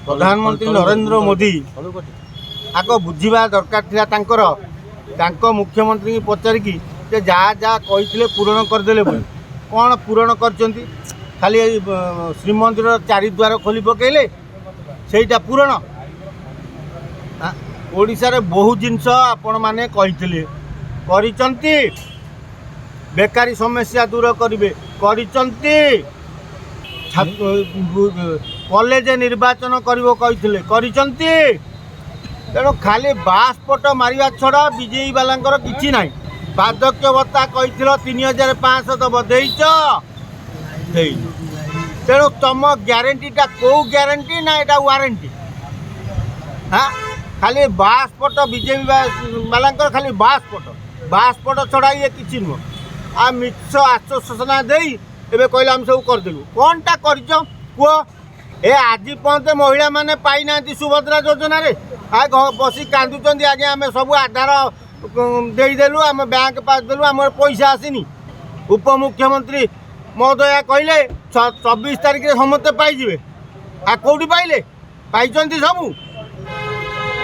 प्रधानमंत्री नरेंद्र मोदी आग बुझा दरकार थिला तांकर मुख्यमंत्री की पचारिकी जहाँ जहाँ कही पूरण करदे कौन पूरण कर खाली श्रीमंदिर चारिद्वार खोली पकईले सेटा पूरण ओडिशा रे बहुत जिनस आपण माने कही बेकारी समस्या दूर करेंगे कॉलेज निर्वाचन करी तेणु खाली बासपट मारिया छड़ा बीजेपी वाला किसी ना बार्धक्य भत्ता कही 3500 दब तेणु तुम ग्यारंटीटा कौ ग्यारंटी ना यहाँ वारंटी हाँ खाली बासपट बीजेपी वाला खाली बासपट छड़ा ये किसी नुह आ मिक्स आश्वासना दे एबे कहले हम सब करदेलु कौनटा कर ए आज पर्यंत महिला माने पाई ना सुभद्रा योजना रे आ बसी कांदुचंदी आगे आम सब आधार देदेलु आम बैंक पास देलु आम पैसा आसीनी उपमुख्यमंत्री महोदया कहले 24 तारिख रे समस्ते पाइबे आ कौटी पाइले पाइचंती सबू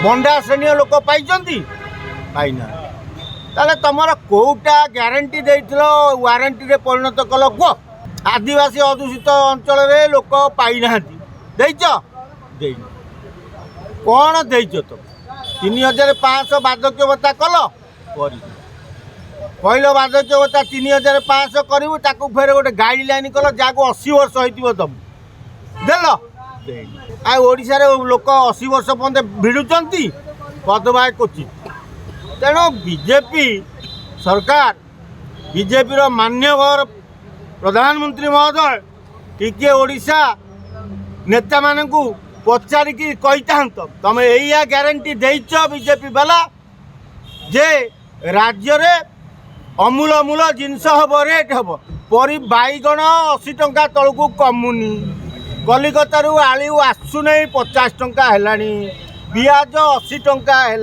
बंडा श्रेणी लोक पाइचंती पाइना ताले तुमर कोटा ग्यारंटी देइथिलो वारंटी रे परिणत कल को आदिवासी अदूषित अंचल रे लोक पाई नाहंती देइछ देइ कोन देइछ तो 3500 बार्धक्य भत्ता कल करी कहलो बार्धक्य भत्ता 3500 करू ताकू फेर गोटे गाइडलाइन कल जाको 80 वर्ष होइतिबो तब देलो आ ओडिसा रे लोक 80 वर्ष पर्यंत भिडुचंती पदभाय कोची तेणु बीजेपी सरकार बीजेपी मान्यवर प्रधानमंत्री महोदय टिके ओडिशा नेता मानू पचारिकी कही तुम या ग्यारंटी देच बीजेपी वाला जे राज्य रे अमूल अमूल जिनस हम रेट हम परी बैगण 80 टंका तलू कमुनी कलिकता आलू आसु नहीं 50 टंका है पियाज 80 टंका है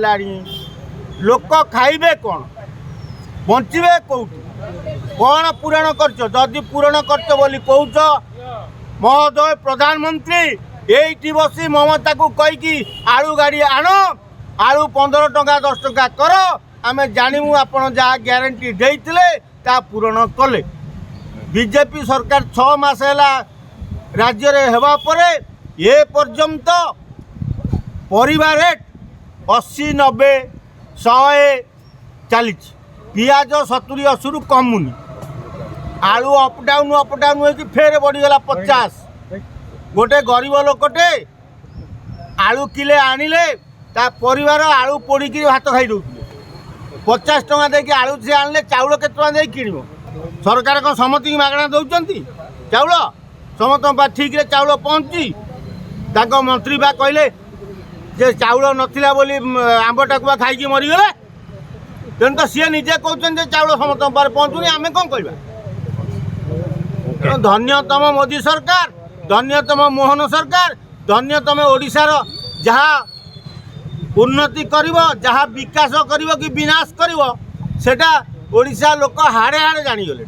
लोक खाइबे कौन बंचे कौटी कौन पूरण करदी पूरण कर महोदय प्रधानमंत्री ये बसी ममता को कहीकि आलू गाड़ी आण आलू 15 टंका 10 टंका कर आम जानू आपड़ जहाँ ग्यारंटी देते पूरण कले बीजेपी सरकार 6 मास है राज्य रे हेबा परे ये पर्यंत परिवार रेट 80 90 100 चली पियाज 70-80 कमुनी आलू अपडाउन हो फेर बढ़ीगला 50 गोटे गरीब लोकटे आलू किले आनिले ता परिवार आलू पोड़ी भात खाई दौले 50 टंका देके आलू से आनिले चाउल केते टंका दे किणिबो सरकार कौन समति मागणा दौरान चाउल समस्त ठीक रे चाउल पहुँची ताको मंत्री बा कहले जे चाउल नथिला बोली आंब टाकुआ खाई मरीगले तेणु तो सी निजे कहते चाउल समस्त पहुँचुनी आम कौन कहवा धन्यतम मोदी सरकार धन्यतम मोहन सरकार धन्यतम ओडिशार जहाँ उन्नति करिवो जहाँ विकास करिवो कि विनाश करिवो सेटा ओडिशा लोक हाड़े हाड़े जानिगले।